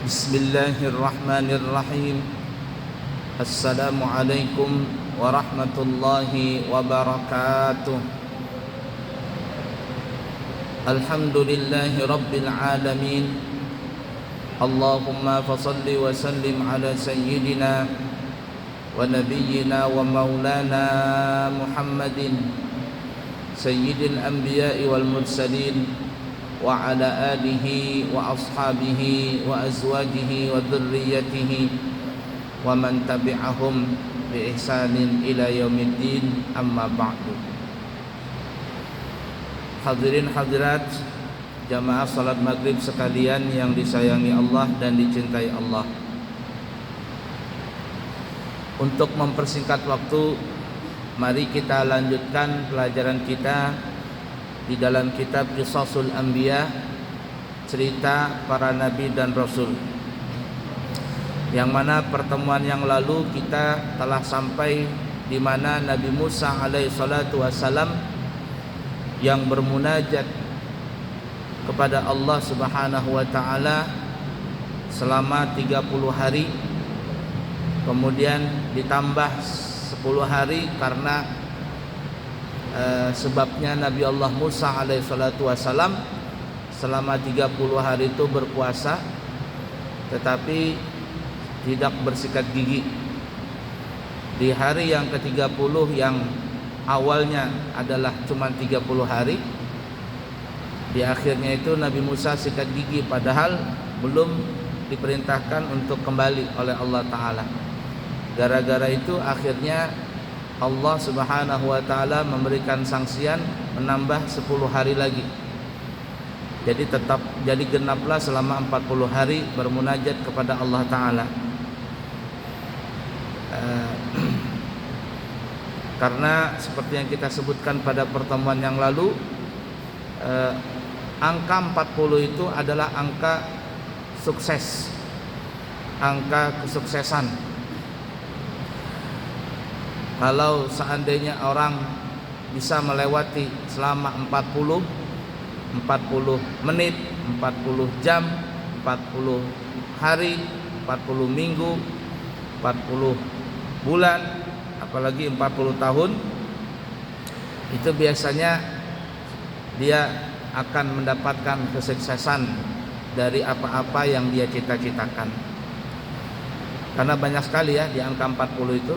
Bismillahirrahmanirrahim. Assalamualaikum warahmatullahi wabarakatuh. Alhamdulillahi rabbil alamin. Allahumma fasalli wa sallim ala sayyidina wa nabiyyina wa maulana Muhammadin sayyidil anbiya'i wal mursalin wa ala alihi wa ashabihi wa azwajihi wa dhurriyyatihi wa man tabi'ahum bi ihsanin ila yaumiddin, amma ba'du. Hadirin hadirat jamaah salat maghrib sekalian yang disayangi Allah dan dicintai Allah. Untuk mempersingkat waktu, mari kita lanjutkan pelajaran kita di dalam kitab Qisasul Anbiya, cerita para nabi dan rasul. Yang mana pertemuan yang lalu kita telah sampai di mana Nabi Musa alaihi salatu wassalam yang bermunajat kepada Allah Subhanahu wa taala selama 30 hari, kemudian ditambah 10 hari karena sebabnya Nabi Allah Musa alaihi salatu wassalam selama 30 hari itu berpuasa tetapi tidak bersikat gigi. Di hari yang ke-30 yang awalnya adalah cuma 30 hari, di akhirnya itu Nabi Musa sikat gigi padahal belum diperintahkan untuk kembali oleh Allah Ta'ala. Gara-gara itu akhirnya Allah Subhanahu wa taala memberikan sanksian menambah 10 hari lagi. Jadi genaplah selama 40 hari bermunajat kepada Allah Ta'ala. Karena seperti yang kita sebutkan pada pertemuan yang lalu, angka 40 itu adalah angka sukses, angka kesuksesan. Kalau seandainya orang bisa melewati selama 40 menit, 40 jam, 40 hari, 40 minggu, 40 bulan, apalagi 40 tahun, itu biasanya dia akan mendapatkan kesuksesan dari apa-apa yang dia cita-citakan. Karena banyak sekali ya di angka 40 itu.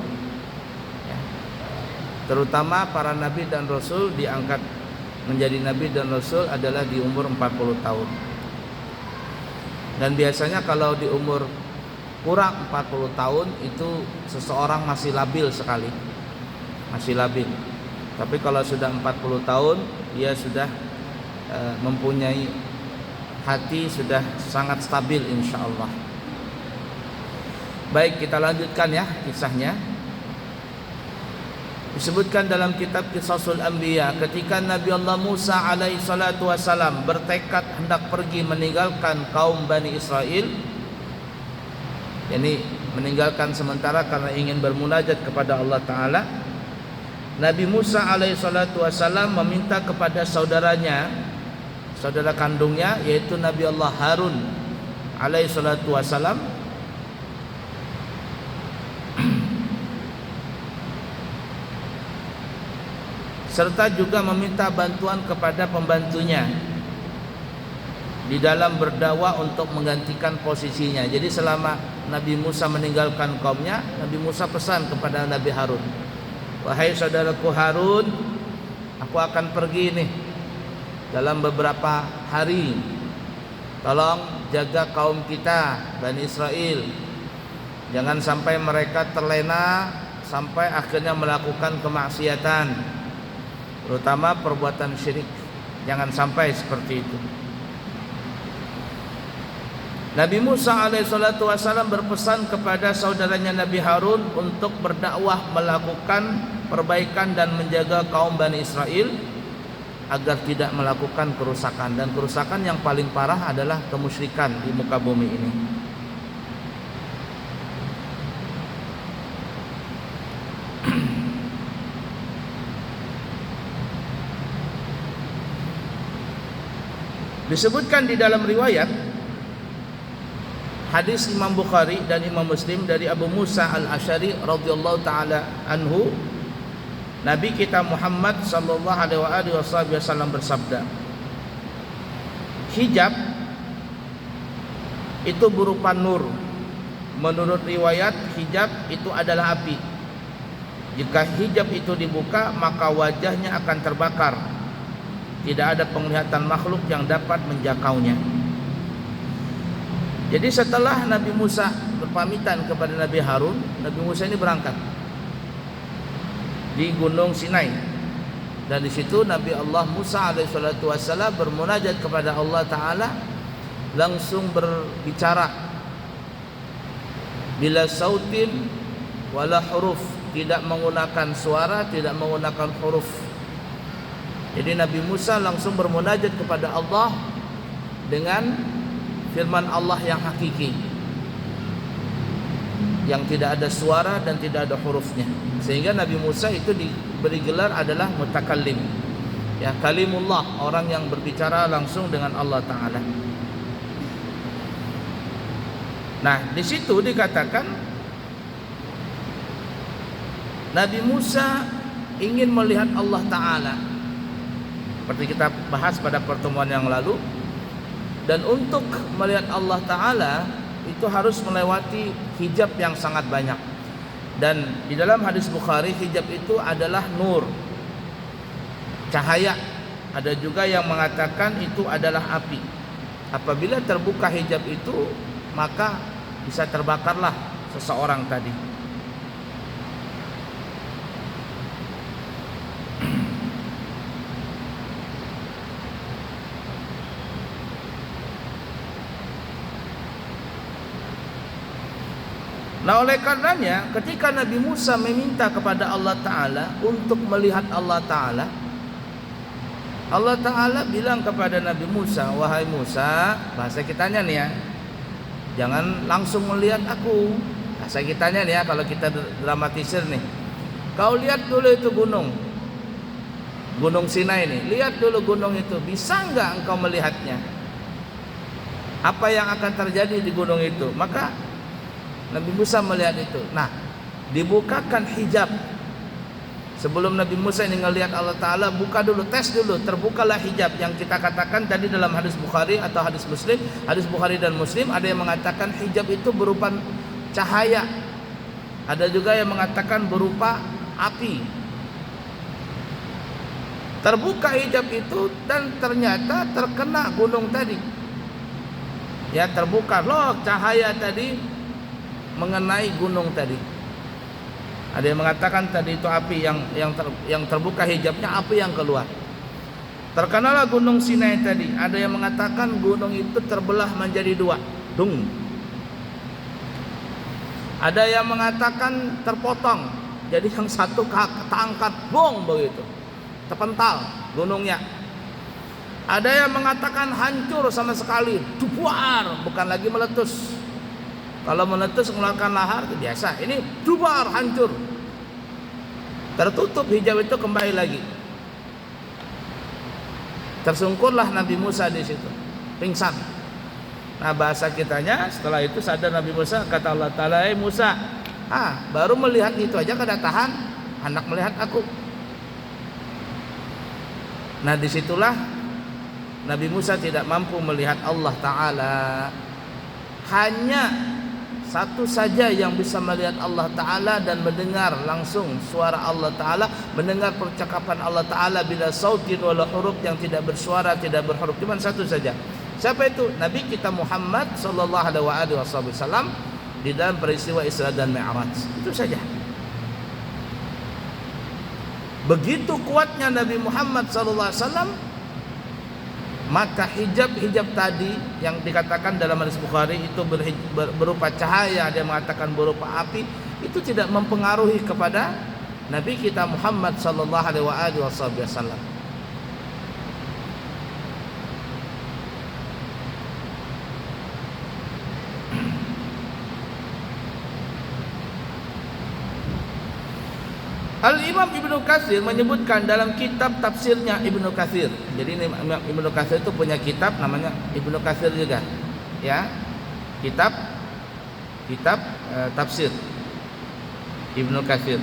Terutama para nabi dan rasul diangkat menjadi nabi dan rasul adalah di umur 40 tahun. Dan biasanya kalau di umur kurang 40 tahun itu seseorang masih labil sekali, masih labil. Tapi kalau sudah 40 tahun dia sudah mempunyai hati sudah sangat stabil insyaallah. Baik, kita lanjutkan ya kisahnya. Disebutkan dalam kitab Qisasul Anbiya, ketika Nabi Allah Musa alaihi salatu wassalam bertekad hendak pergi meninggalkan kaum Bani Israel, yakni meninggalkan sementara karena ingin bermunajat kepada Allah Ta'ala, Nabi Musa alaihi salatu wassalam meminta kepada saudaranya, saudara kandungnya, yaitu Nabi Allah Harun alaihi salatu wassalam, serta juga meminta bantuan kepada pembantunya di dalam berdakwah untuk menggantikan posisinya. Jadi selama Nabi Musa meninggalkan kaumnya, Nabi Musa pesan kepada Nabi Harun, wahai saudaraku Harun, aku akan pergi nih dalam beberapa hari, tolong jaga kaum kita Bani Israel, jangan sampai mereka terlena sampai akhirnya melakukan kemaksiatan, terutama perbuatan syirik. Jangan sampai seperti itu. Nabi Musa alaihissalatu wassalam berpesan kepada saudaranya Nabi Harun untuk berdakwah, melakukan perbaikan dan menjaga kaum Bani Israel agar tidak melakukan kerusakan. Dan kerusakan yang paling parah adalah kemusyrikan di muka bumi ini. Disebutkan di dalam riwayat hadis Imam Bukhari dan Imam Muslim dari Abu Musa Al-Asy'ari radhiyallahu taala anhu, Nabi kita Muhammad sallallahu alaihi wasallam bersabda, hijab itu berupa nur. Menurut riwayat, hijab itu adalah api. Jika hijab itu dibuka, maka wajahnya akan terbakar. Tidak ada penglihatan makhluk yang dapat menjakaunya. Jadi setelah Nabi Musa berpamitan kepada Nabi Harun, Nabi Musa ini berangkat di Gunung Sinai. Dan di situ Nabi Allah Musa alaihissalatu wassalam bermunajat kepada Allah Ta'ala, langsung berbicara bila sautin wala huruf, tidak menggunakan suara, tidak menggunakan huruf. Jadi Nabi Musa langsung bermunajat kepada Allah dengan firman Allah yang hakiki, yang tidak ada suara dan tidak ada hurufnya. Sehingga Nabi Musa itu diberi gelar adalah mutakallim, ya, kalimullah, orang yang berbicara langsung dengan Allah Ta'ala. Nah, di situ dikatakan Nabi Musa ingin melihat Allah Ta'ala, seperti kita bahas pada pertemuan yang lalu. Dan untuk melihat Allah Ta'ala itu harus melewati hijab yang sangat banyak. Dan di dalam hadis Bukhari, hijab itu adalah nur, cahaya. Ada juga yang mengatakan itu adalah api. Apabila terbuka hijab itu, maka bisa terbakarlah seseorang tadi. Nah, oleh karenanya ketika Nabi Musa meminta kepada Allah Ta'ala untuk melihat Allah Ta'ala, Allah Ta'ala bilang kepada Nabi Musa, wahai Musa, bahasa kitanya nih ya, jangan langsung melihat aku. Bahasa kitanya nih ya, kalau kita dramatisir nih, kau lihat dulu itu gunung Sinai nih, lihat dulu gunung itu, bisa enggak engkau melihatnya? Apa yang akan terjadi di gunung itu? Maka Nabi Musa melihat itu. Nah, dibukakan hijab. Sebelum Nabi Musa ini ngelihat Allah Ta'ala, buka dulu, tes dulu, terbukalah hijab. Yang kita katakan tadi dalam hadis Bukhari atau hadis Muslim, hadis Bukhari dan Muslim, ada yang mengatakan hijab itu berupa cahaya, ada juga yang mengatakan berupa api. Terbuka hijab itu dan ternyata terkena gunung tadi. Ya, terbuka loh cahaya tadi mengenai gunung tadi. Ada yang mengatakan tadi itu api yang terbuka hijabnya, api yang keluar. Terkenalah gunung Sinai tadi. Ada yang mengatakan gunung itu terbelah menjadi dua, dung. Ada yang mengatakan terpotong, jadi yang satu keangkat, bong begitu, terpental gunungnya. Ada yang mengatakan hancur sama sekali, dubuar, bukan lagi meletus. Kalau meletus mengeluarkan lahar itu biasa. Ini dubar, hancur. Tertutup hijab itu kembali lagi. Tersungkurlah Nabi Musa di situ, pingsan. Nah, bahasa kitanya setelah itu sadar Nabi Musa, kata Allah Ta'ala, Musa, baru melihat itu aja kada tahan, hendak melihat aku. Nah, disitulah Nabi Musa tidak mampu melihat Allah Ta'ala. Hanya satu saja yang bisa melihat Allah Ta'ala dan mendengar langsung suara Allah Ta'ala, mendengar percakapan Allah Ta'ala bila sautin wala huruf, yang tidak bersuara, tidak berhuruf. Cuma satu saja. Siapa itu? Nabi kita Muhammad sallallahu alaihi wasallam di dalam peristiwa Isra dan Mi'raj. Itu saja. Begitu kuatnya Nabi Muhammad sallallahu alaihi wasallam, maka hijab tadi yang dikatakan dalam hadis Bukhari itu berupa cahaya, ada yang mengatakan berupa api, itu tidak mempengaruhi kepada Nabi kita Muhammad sallallahu alaihi wasallam. Al-Imam Ibnu Katsir menyebutkan dalam kitab tafsirnya Ibnu Katsir. Jadi Ibnu Katsir itu punya kitab namanya Ibnu Katsir juga. Ya. Kitab kitab tafsir Ibnu Katsir.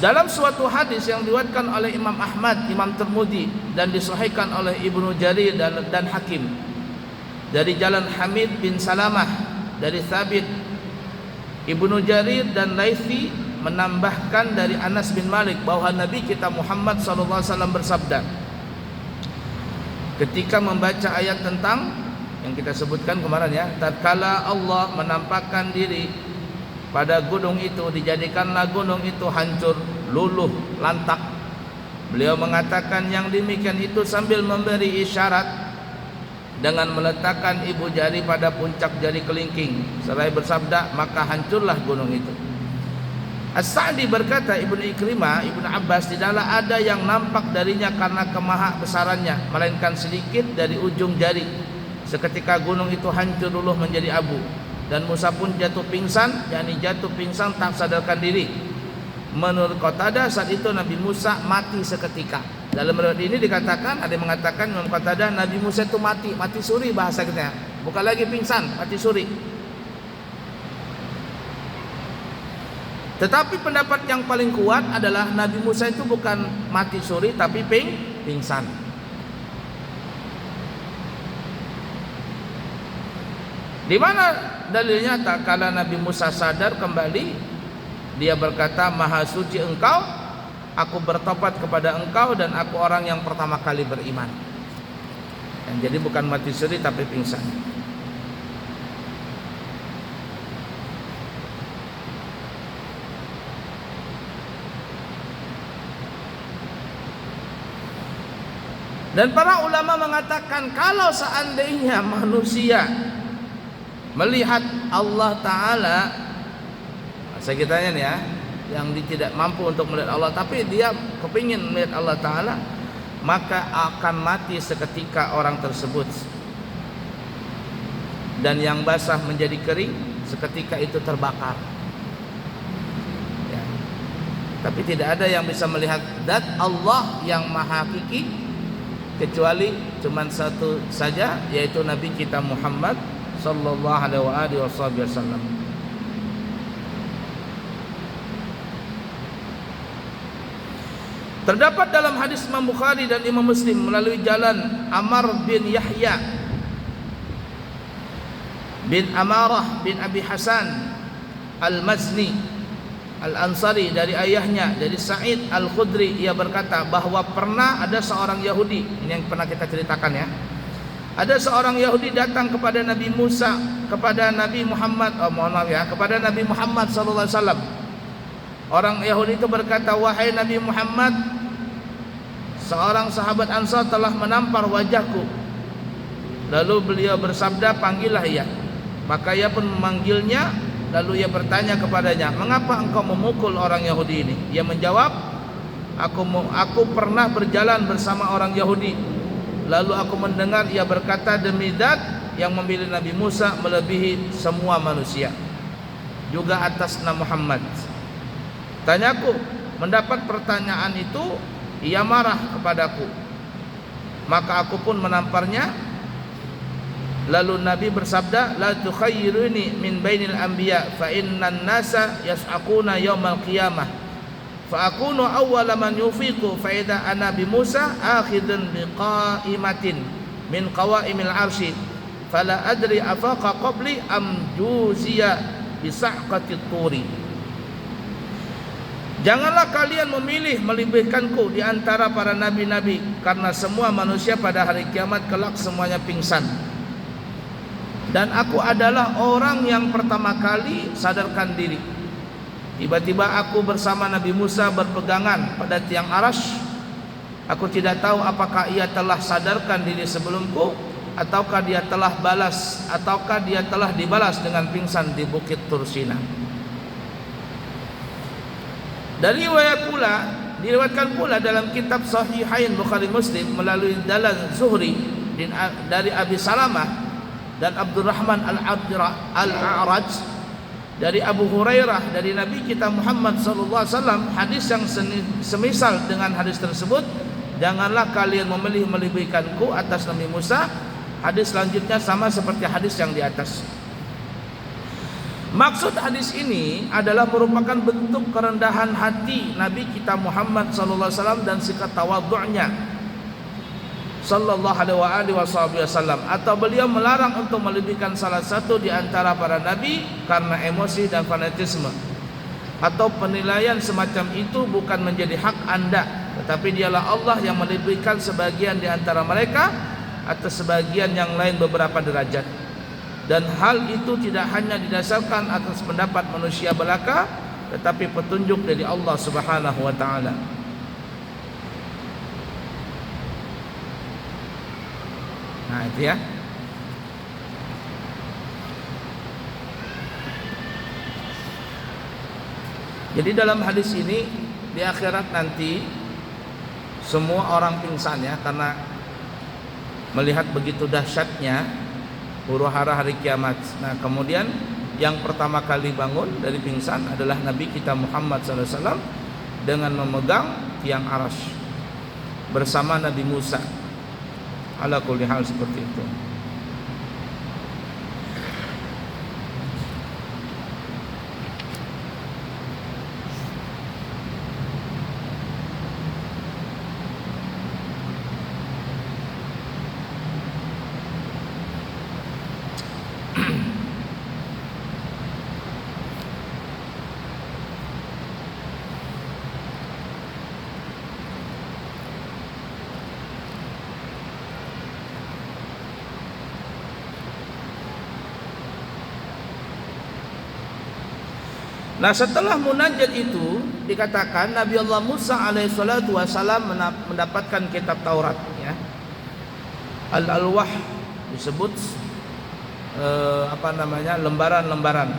Dalam suatu hadis yang diriwayatkan oleh Imam Ahmad, Imam Tirmidzi dan disahihkan oleh Ibnu Jarir dan Hakim dari jalan Hamid bin Salamah dari Thabit, Ibnu Jarir dan Laitsi menambahkan dari Anas bin Malik bahwa Nabi kita Muhammad SAW bersabda ketika membaca ayat tentang yang kita sebutkan kemarin ya, tatkala Allah menampakkan diri pada gunung itu, dijadikanlah gunung itu hancur, luluh, lantak. Beliau mengatakan yang demikian itu sambil memberi isyarat dengan meletakkan ibu jari pada puncak jari kelingking, seraya bersabda, maka hancurlah gunung itu. As-Sa'di berkata, Ibnu Ikrimah, Ibnu Abbas, tidaklah ada yang nampak darinya karena kemaha besarannya, melainkan sedikit dari ujung jari. Seketika gunung itu hancur luluh menjadi abu, dan Musa pun jatuh pingsan, yakni jatuh pingsan tak sadarkan diri. Menurut Qatadah saat itu Nabi Musa mati seketika. Dalam riwayat ini dikatakan, ada yang mengatakan Imam Qatadah Nabi Musa itu mati suri bahasa kita, bukan lagi pingsan, mati suri. Tetapi pendapat yang paling kuat adalah Nabi Musa itu bukan mati suri tapi pingsan. Di mana dalilnya? Tak kala Nabi Musa sadar kembali, dia berkata, Maha suci engkau, aku bertobat kepada engkau dan aku orang yang pertama kali beriman. Dan jadi bukan mati suri tapi pingsan. Dan para ulama mengatakan kalau seandainya manusia melihat Allah Ta'ala, saya kitanya nih ya, yang tidak mampu untuk melihat Allah tapi dia kepingin melihat Allah Ta'ala, maka akan mati seketika orang tersebut, dan yang basah menjadi kering seketika itu terbakar ya. Tapi tidak ada yang bisa melihat zat Allah yang maha hakiki kecuali cuman satu saja, yaitu Nabi kita Muhammad sallallahu alaihi wasallam. Terdapat dalam hadis Imam Bukhari dan Imam Muslim melalui jalan Amr bin Yahya bin Amarah bin Abi Hasan Al-Mazni Al-Ansari dari ayahnya, dari Sa'id Al-Khudri, ia berkata bahwa pernah ada seorang Yahudi, ini yang pernah kita ceritakan ya. Ada seorang Yahudi datang kepada Nabi Musa, kepada Nabi Muhammad, kepada Nabi Muhammad sallallahu alaihi wasallam. Orang Yahudi itu berkata, wahai Nabi Muhammad, seorang sahabat Ansar telah menampar wajahku. Lalu beliau bersabda, panggillah ia. Maka ia pun memanggilnya. Lalu ia bertanya kepadanya, mengapa engkau memukul orang Yahudi ini? Ia menjawab, aku pernah berjalan bersama orang Yahudi. Lalu aku mendengar ia berkata, demi zat yang memilih Nabi Musa melebihi semua manusia, juga atas nama Muhammad. Tanyaku, mendapat pertanyaan itu, ia marah kepadaku. Maka aku pun menamparnya. Lalu Nabi bersabda, la tukhayyiruni min bainil anbiya fa innan nasa yas'aquna yaumal qiyamah fa akunu awwala man yufiqu fa idza ana bi Musa akhidun biqaimatin min qawaimil arsy fala adri afaqa qabli am juziya bi sa'qati turi. Janganlah kalian memilih melebihkanku di antara para nabi-nabi, karena semua manusia pada hari kiamat kelak semuanya pingsan. Dan aku adalah orang yang pertama kali sadarkan diri. Tiba-tiba aku bersama Nabi Musa berpegangan pada tiang arash. Aku tidak tahu apakah ia telah sadarkan diri sebelumku, ataukah dia telah dibalas dengan pingsan di Bukit Tursina. Diriwayatkan pula dalam kitab Sahihain Bukhari Muslim melalui jalan Zuhri dari Abi Salamah dan Abdurrahman Al-A'raj dari Abu Hurairah dari Nabi kita Muhammad sallallahu alaihi wasallam, hadis yang semisal dengan hadis tersebut, janganlah kalian melebihkanku atas Nabi Musa. Hadis selanjutnya sama seperti hadis yang di atas. Maksud hadis ini adalah merupakan bentuk kerendahan hati Nabi kita Muhammad sallallahu alaihi wasallam dan sikap tawadhu'nya sallallahu alaihi wasallam, atau beliau melarang untuk melebihkan salah satu di antara para nabi karena emosi dan fanatisme, atau penilaian semacam itu bukan menjadi hak Anda, tetapi dialah Allah yang melebihkan sebagian di antara mereka atas sebagian yang lain beberapa derajat. Dan hal itu tidak hanya didasarkan atas pendapat manusia belaka, tetapi petunjuk dari Allah Subhanahu wa taala. Nah, itu ya. Jadi dalam hadis ini di akhirat nanti semua orang pingsan ya, karena melihat begitu dahsyatnya huru-hara hari kiamat. Nah, kemudian yang pertama kali bangun dari pingsan adalah Nabi kita Muhammad SAW dengan memegang tiang arasy bersama Nabi Musa. Ala kulli hal seperti itu. Nah, setelah munajat itu dikatakan Nabi Allah Musa alaihissalatu wassalam mendapatkan kitab Taurat ya. Al-alwah disebut lembaran-lembaran.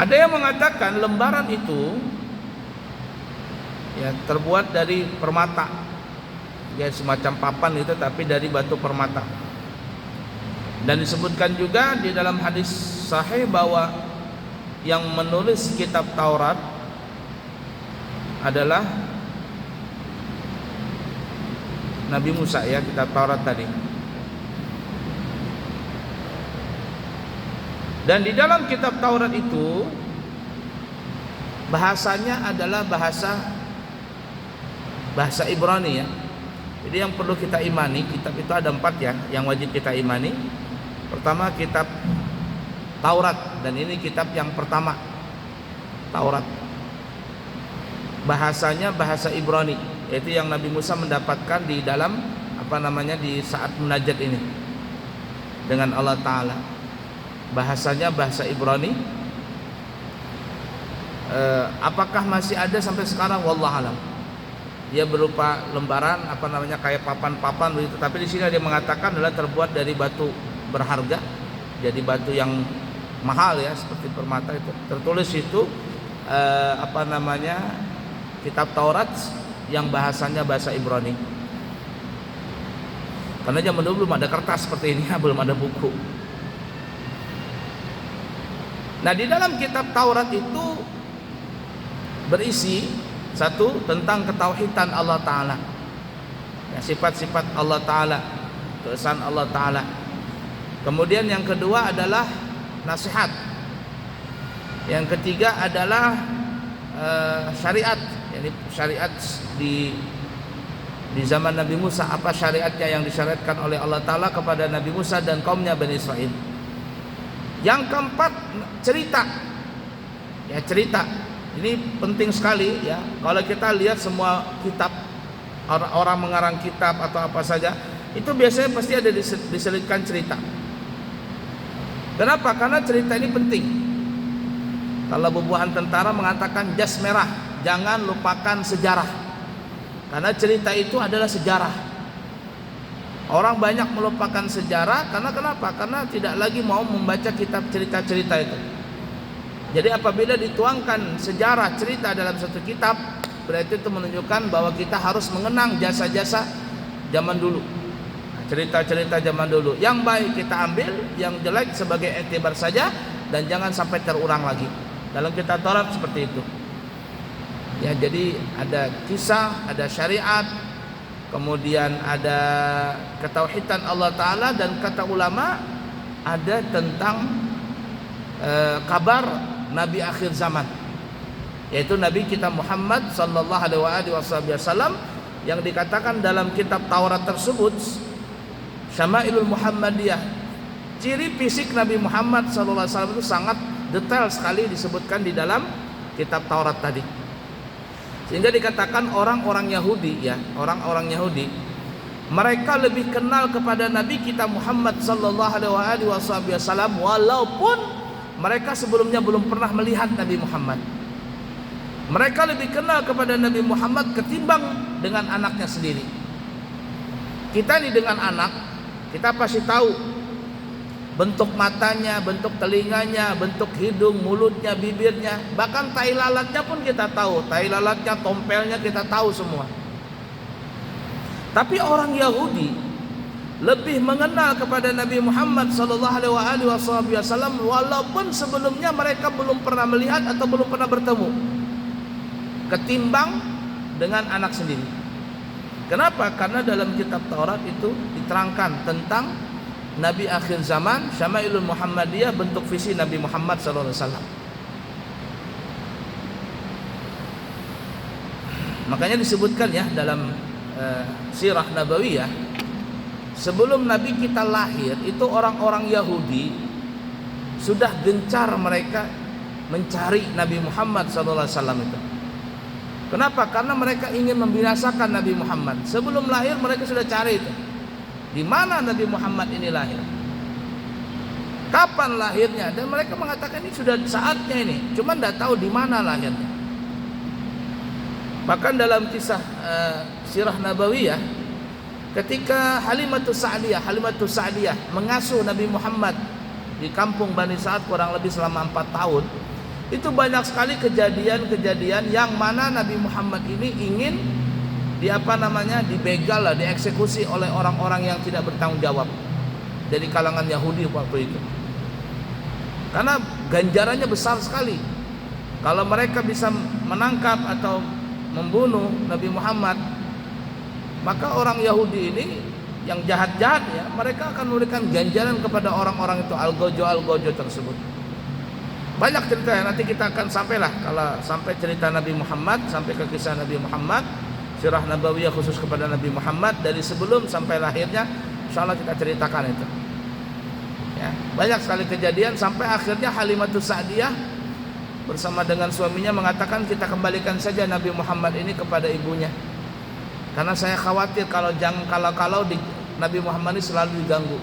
Ada yang mengatakan lembaran itu ya terbuat dari permata. Ya, semacam papan itu tapi dari batu permata. Dan disebutkan juga di dalam hadis sahih bahwa yang menulis kitab Taurat adalah Nabi Musa ya, kitab Taurat tadi. Dan di dalam kitab Taurat itu bahasanya adalah bahasa Ibrani ya. Jadi yang perlu kita imani, kitab itu ada 4 ya yang wajib kita imani. Pertama kitab Taurat, dan ini kitab yang pertama, Taurat. Bahasanya bahasa Ibrani, yaitu yang Nabi Musa mendapatkan di dalam di saat munajat ini dengan Allah Ta'ala. Bahasanya bahasa Ibrani. Apakah masih ada sampai sekarang? Wallahualam. Dia berupa lembaran kayak papan-papan begitu, tapi di sini dia mengatakan adalah terbuat dari batu berharga, jadi batu yang mahal ya, seperti permata itu. Tertulis itu kitab Taurat yang bahasanya bahasa Ibrani. Karena zaman dulu belum ada kertas seperti ini, belum ada buku. Nah, di dalam kitab Taurat itu berisi satu tentang ketauhidan Allah Ta'ala ya, sifat-sifat Allah Ta'ala, keesaan Allah Ta'ala. Kemudian yang kedua adalah nasihat. Yang ketiga adalah syariat. Jadi syariat di zaman Nabi Musa, apa syariatnya yang disyariatkan oleh Allah Ta'ala kepada Nabi Musa dan kaumnya Bani Israel. Yang keempat cerita. Ya, cerita. Ini penting sekali ya. Kalau kita lihat semua kitab, orang mengarang kitab atau apa saja, itu biasanya pasti ada diselipkan cerita. Kenapa? Karena cerita ini penting. Kalau bubuhan tentara mengatakan jas merah, jangan lupakan sejarah. Karena cerita itu adalah sejarah. Orang banyak melupakan sejarah karena kenapa? Karena tidak lagi mau membaca kitab cerita-cerita itu. Jadi apabila dituangkan sejarah cerita dalam satu kitab, berarti itu menunjukkan bahwa kita harus mengenang jasa-jasa zaman dulu. Cerita-cerita zaman dulu yang baik kita ambil, yang jelek sebagai iktibar saja, dan jangan sampai terulang lagi. Dalam kitab Taurat seperti itu ya. Jadi ada kisah, ada syariat, kemudian ada ketauhidan Allah Ta'ala, dan kata ulama ada tentang kabar Nabi akhir zaman, yaitu Nabi kita Muhammad sallallahu alaihi wasallam, yang dikatakan dalam kitab Taurat tersebut Syama'ilul Muhammadiyah. Ciri fisik Nabi Muhammad sallallahu alaihi wasallam itu sangat detail sekali disebutkan di dalam kitab Taurat tadi. Sehingga dikatakan orang-orang Yahudi, ya, orang-orang Yahudi, mereka lebih kenal kepada Nabi kita Muhammad sallallahu alaihi wasallam walaupun mereka sebelumnya belum pernah melihat Nabi Muhammad. Mereka lebih kenal kepada Nabi Muhammad ketimbang dengan anaknya sendiri. Kita ini dengan anak, kita pasti tahu bentuk matanya, bentuk telinganya, bentuk hidung, mulutnya, bibirnya, bahkan tai lalatnya pun kita tahu. Tai lalatnya, tompelnya kita tahu semua. Tapi orang Yahudi lebih mengenal kepada Nabi Muhammad sallallahu alaihi wasallam walaupun sebelumnya mereka belum pernah melihat atau belum pernah bertemu, ketimbang dengan anak sendiri. Kenapa? Karena dalam kitab Taurat itu diterangkan tentang Nabi akhir zaman, Syama'ilul Muhammadiyah, bentuk visi Nabi Muhammad sallallahu alaihi wasallam. Makanya disebutkan ya dalam sirah nabawiyah, sebelum Nabi kita lahir itu orang-orang Yahudi sudah gencar mereka mencari Nabi Muhammad sallallahu alaihi wasallam itu. Kenapa? Karena mereka ingin membinasakan Nabi Muhammad. Sebelum lahir mereka sudah cari itu. Di mana Nabi Muhammad ini lahir? Kapan lahirnya? Dan mereka mengatakan ini sudah saatnya ini. Cuma tidak tahu di mana lahirnya. Bahkan dalam kisah sirah nabawiyah, ketika Halimatus Sa'diyah mengasuh Nabi Muhammad di kampung Bani Sa'ad kurang lebih selama 4 tahun, itu banyak sekali kejadian-kejadian yang mana Nabi Muhammad ini ingin dibegal lah, dieksekusi oleh orang-orang yang tidak bertanggung jawab dari kalangan Yahudi waktu itu. Karena ganjarannya besar sekali. Kalau mereka bisa menangkap atau membunuh Nabi Muhammad, maka orang Yahudi ini yang jahat-jahat ya, mereka akan memberikan ganjaran kepada orang-orang itu, algojo tersebut. Banyak cerita ya, nanti kita akan sampailah kalau sampai cerita Nabi Muhammad, sampai ke kisah Nabi Muhammad, sirah nabawiyah khusus kepada Nabi Muhammad dari sebelum sampai lahirnya, insyaallah kita ceritakan itu. Ya, banyak sekali kejadian sampai akhirnya Halimatus Sa'diyah bersama dengan suaminya mengatakan kita kembalikan saja Nabi Muhammad ini kepada ibunya. Karena saya khawatir kalau Nabi Muhammad ini selalu diganggu.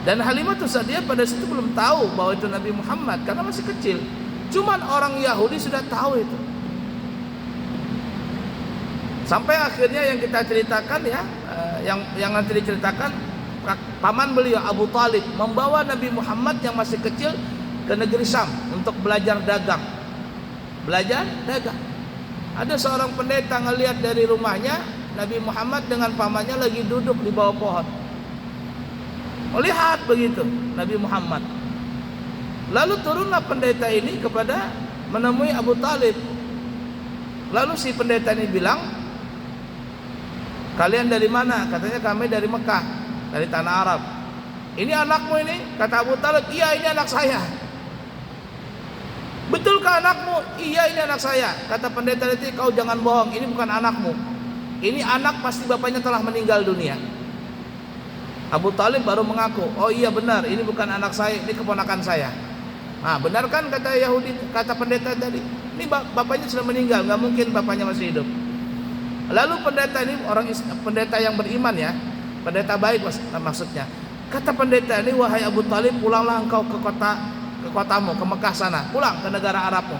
Dan Halimatus Sa'diyah pada situ belum tahu bahwa itu Nabi Muhammad karena masih kecil. Cuman orang Yahudi sudah tahu itu. Sampai akhirnya yang kita ceritakan ya, yang nanti diceritakan, paman beliau Abu Talib membawa Nabi Muhammad yang masih kecil ke negeri Syam untuk belajar dagang. Ada seorang pendeta ngelihat dari rumahnya Nabi Muhammad dengan pamannya lagi duduk di bawah pohon. Melihat begitu Nabi Muhammad. Lalu turunlah pendeta ini kepada menemui Abu Talib. Lalu si pendeta ini bilang, kalian dari mana? Katanya kami dari Mekah, dari tanah Arab. Ini anakmu ini? Kata Abu Talib, iya ini anak saya. Betulkah anakmu? Iya ini anak saya. Kata pendeta itu, kau jangan bohong, ini bukan anakmu. Ini anak pasti bapaknya telah meninggal dunia. Abu Talib baru mengaku, oh iya benar, ini bukan anak saya, ini keponakan saya. Nah benar kan kata Yahudi, kata pendeta tadi, ini bapaknya sudah meninggal, nggak mungkin bapaknya masih hidup. Lalu pendeta ini pendeta yang beriman ya, pendeta baik maksudnya. Kata pendeta ini, wahai Abu Talib, pulanglah engkau ke kotamu, ke Mekah sana, pulang ke negara Arabmu.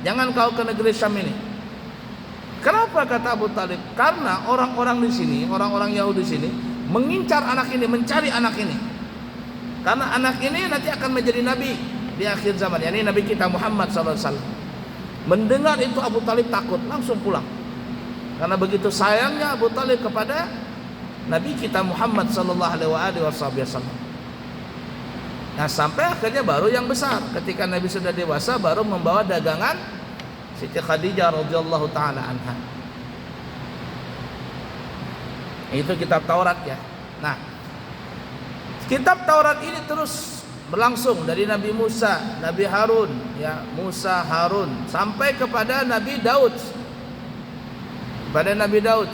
Jangan kau ke negeri Syam ini. Kenapa kata Abu Talib? Karena orang-orang di sini, orang-orang Yahudi di sini mengincar anak ini, mencari anak ini. Karena anak ini nanti akan menjadi nabi di akhir zaman. Yani Nabi kita Muhammad SAW. Mendengar itu Abu Talib takut, langsung pulang. Karena begitu sayangnya Abu Talib kepada Nabi kita Muhammad SAW. Nah sampai akhirnya baru yang besar. Ketika Nabi sudah dewasa baru membawa dagangan Siti Khadijah radhiyallahu taala anha. Itu kitab Taurat ya. Nah, kitab Taurat ini terus berlangsung dari Nabi Musa, Nabi Harun, ya, Musa, Harun, sampai kepada Nabi Daud. Pada Nabi Daud,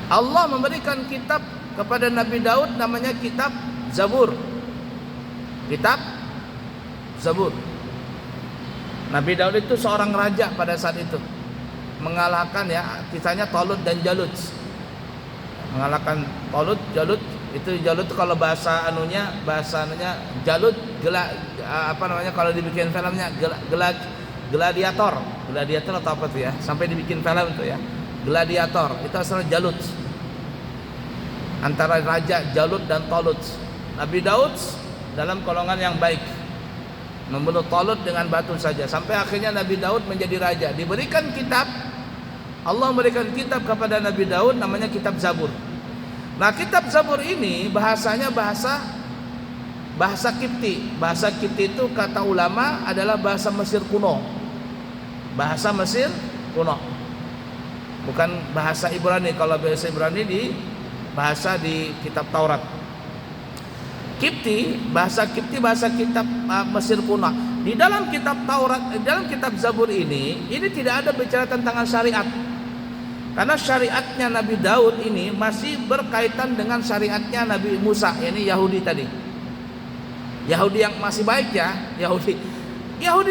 Allah memberikan kitab kepada Nabi Daud namanya kitab Zabur. Kitab Zabur. Nabi Daud itu seorang raja pada saat itu, mengalahkan, ya, kisahnya Talut dan Jalut. Mengalahkan Talut, Jalut. Itu Jalut itu kalau bahasa anunya Jalut kalau dibikin filmnya gladiator atau apa tuh ya, sampai dibikin film itu ya, gladiator itu asalnya Jalut, antara raja Jalut dan Talut. Nabi Daud dalam golongan yang baik, membunuh Talut dengan batu saja, sampai akhirnya Nabi Daud menjadi raja, diberikan kitab. Allah memberikan kitab kepada Nabi Daud namanya kitab Zabur. Nah, kitab Zabur ini bahasanya bahasa Kipti. Bahasa Kipti itu kata ulama adalah bahasa Mesir kuno. Bahasa Mesir kuno. Bukan bahasa Ibrani. Kalau bahasa Ibrani bahasa di kitab Taurat. Kipti, bahasa kitab Mesir kuno. Di dalam kitab Taurat, di dalam kitab Zabur ini tidak ada bicara tentang syariat. Karena syariatnya Nabi Daud ini masih berkaitan dengan syariatnya Nabi Musa, ini Yahudi tadi. Yahudi yang masih baik ya, Yahudi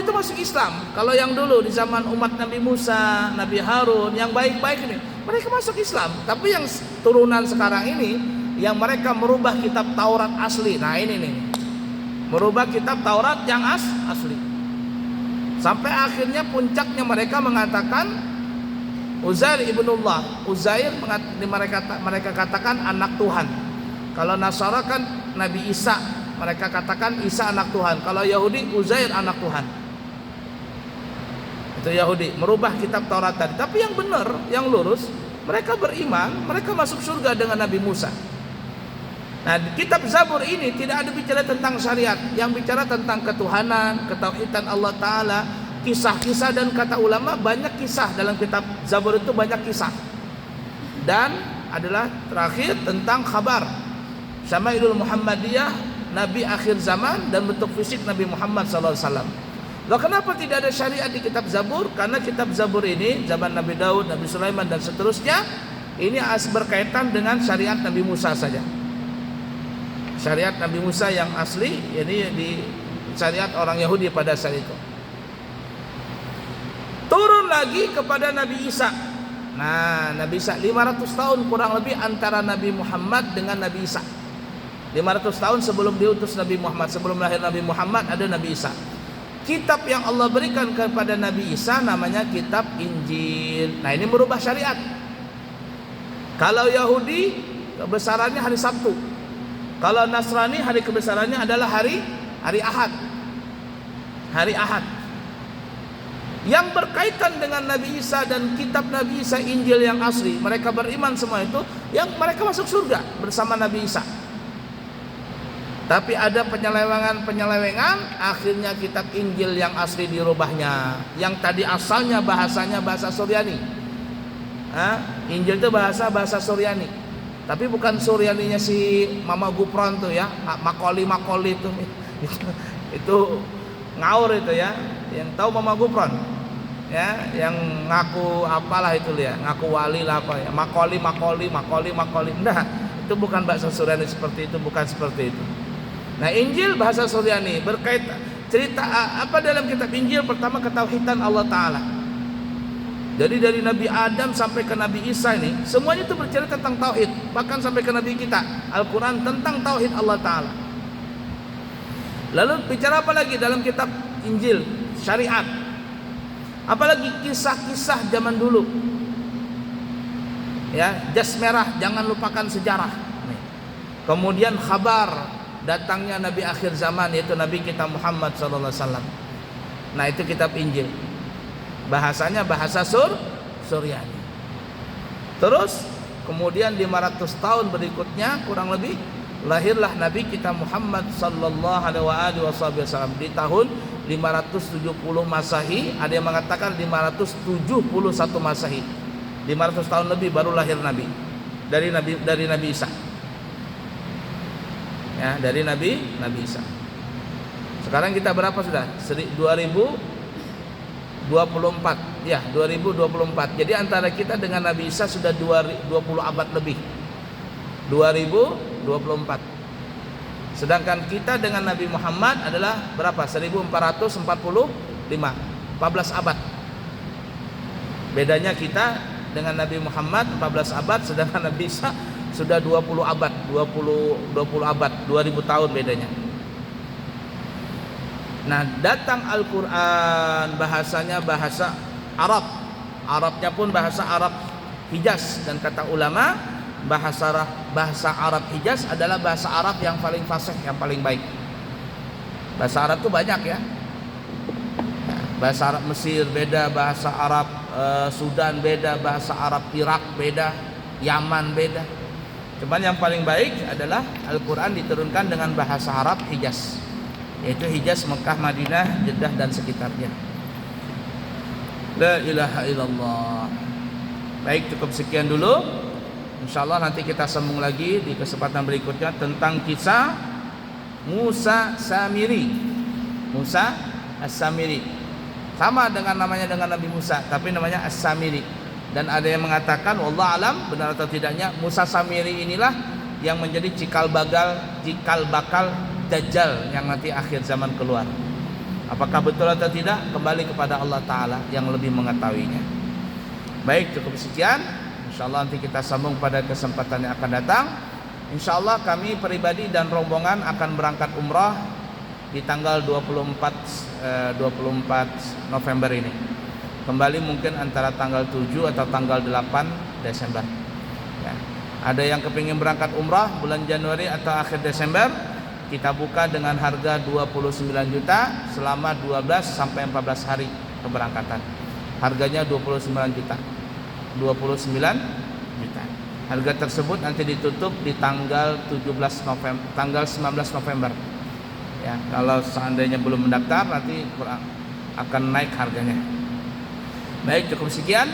itu masuk Islam. Kalau yang dulu di zaman umat Nabi Musa, Nabi Harun, yang baik-baik ini, mereka masuk Islam. Tapi yang turunan sekarang ini, yang mereka merubah kitab Taurat asli. Nah ini nih, merubah kitab Taurat yang asli. Sampai akhirnya puncaknya mereka mengatakan Uzair ibnullah. Uzair mereka katakan anak Tuhan. Kalau Nasara kan Nabi Isa, mereka katakan Isa anak Tuhan. Kalau Yahudi Uzair anak Tuhan. Itu Yahudi merubah kitab Taurat tadi. Tapi yang benar, yang lurus, mereka beriman, mereka masuk surga dengan Nabi Musa. Nah, di kitab Zabur ini tidak ada bicara tentang syariat, yang bicara tentang ketuhanan, ketauhidan Allah Ta'ala, kisah-kisah, dan kata ulama banyak kisah dalam kitab Zabur itu, banyak kisah. Dan adalah terakhir tentang kabar Syama'ilul Muhammadiyah, Nabi akhir zaman dan bentuk fisik Nabi Muhammad SAW. Loh, kenapa tidak ada syariat di kitab Zabur? Karena kitab Zabur ini zaman Nabi Daud, Nabi Sulaiman dan seterusnya, ini berkaitan dengan syariat Nabi Musa saja. Syariat Nabi Musa yang asli, ini di syariat orang Yahudi pada saat itu. Turun lagi kepada Nabi Isa. Nah, Nabi Isa 500 tahun kurang lebih antara Nabi Muhammad dengan Nabi Isa. 500 tahun sebelum diutus Nabi Muhammad, sebelum lahir Nabi Muhammad ada Nabi Isa. Kitab yang Allah berikan kepada Nabi Isa namanya kitab Injil. Nah, ini merubah syariat. Kalau Yahudi kebesarannya hari Sabtu. Kalau Nasrani hari kebesarannya adalah hari Ahad. Hari Ahad. Yang berkaitan dengan Nabi Isa dan kitab Nabi Isa, Injil yang asli, mereka beriman semua itu, yang mereka masuk surga bersama Nabi Isa. Tapi ada penyelewengan, akhirnya kitab Injil yang asli dirubahnya. Yang tadi asalnya bahasanya bahasa Suryani. Injil itu bahasa Suryani. Tapi bukan Suryaninya si Mama Gupron tuh ya, Makoli itu. Itu ngaur itu ya. Yang tahu Mama Gupron? Ya, yang ngaku apalah itu ya, ngaku wali lah apa ya. Makoli. Nah, itu bukan bahasa Suryani seperti itu, bukan seperti itu. Nah, Injil bahasa Suryani berkaitan cerita apa dalam kitab Injil? Pertama, ketauhidan Allah Ta'ala. Jadi dari Nabi Adam sampai ke Nabi Isa ini semuanya itu bercerita tentang tauhid. Bahkan sampai ke Nabi kita Al-Quran tentang tauhid Allah Ta'ala. Lalu bicara apa lagi dalam kitab Injil? Syariat. Apalagi kisah-kisah zaman dulu. Ya, jas merah, jangan lupakan sejarah. Kemudian kabar datangnya Nabi akhir zaman, yaitu Nabi kita Muhammad SAW. Nah, itu kitab Injil. Bahasanya bahasa Suryani. Terus kemudian 500 tahun berikutnya kurang lebih lahirlah Nabi kita Muhammad sallallahu alaihi wasallam di tahun 570 Masehi, ada yang mengatakan 571 Masehi. 500 tahun lebih baru lahir Nabi. dari Nabi Isa. Ya, dari Nabi Isa. Sekarang kita berapa sudah? 2024. Ya, 2024. Jadi antara kita dengan Nabi Isa sudah 20 abad lebih. 2024. Sedangkan kita dengan Nabi Muhammad adalah berapa? 1445. 14 abad. Bedanya kita dengan Nabi Muhammad 14 abad, sedangkan Nabi Isa sudah 20 abad, 20 abad, 2000 tahun bedanya. Nah, datang Al-Qur'an bahasanya bahasa Arab. Arabnya pun bahasa Arab Hijaz, dan kata ulama bahasa Arab Hijaz adalah bahasa Arab yang paling fasih, yang paling baik. Bahasa Arab itu banyak ya. Bahasa Arab Mesir beda, bahasa Arab Sudan beda, bahasa Arab Irak beda, Yaman beda. Cuman yang paling baik adalah Al-Quran diturunkan dengan bahasa Arab Hijaz, yaitu Hijaz, Mekah, Madinah, Jeddah dan sekitarnya. La ilaha illallah. Baik, cukup sekian dulu. InsyaAllah nanti kita sambung lagi di kesempatan berikutnya tentang kisah Musa Samiri. Musa As-Samiri sama dengan namanya dengan Nabi Musa, tapi namanya As-Samiri. Dan ada yang mengatakan, wallah alam, benar atau tidaknya, Musa Samiri inilah yang menjadi cikal bakal Dajjal yang nanti akhir zaman keluar. Apakah betul atau tidak, kembali kepada Allah Ta'ala yang lebih mengetahuinya. Baik, cukup sekian. InsyaAllah nanti kita sambung pada kesempatan yang akan datang. InsyaAllah kami pribadi dan rombongan akan berangkat umrah di tanggal 24 November ini. Kembali mungkin antara tanggal 7 atau tanggal 8 Desember ya. Ada yang kepingin berangkat umrah bulan Januari atau akhir Desember, kita buka dengan harga 29 juta selama 12 sampai 14 hari keberangkatan. Harganya 29 juta. 29 juta. Harga tersebut nanti ditutup di tanggal 19 November. Ya, kalau seandainya belum mendaftar nanti akan naik harganya. Baik, cukup sekian.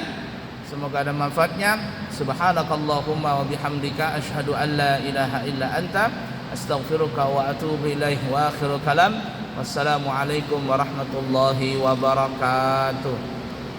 Semoga ada manfaatnya. Subhanakallahumma wa bihamdika asyhadu an la ilaha illa anta astaghfiruka wa atubu ilaih. Wa akhiru kalam. Wassalamualaikum warahmatullahi wabarakatuh.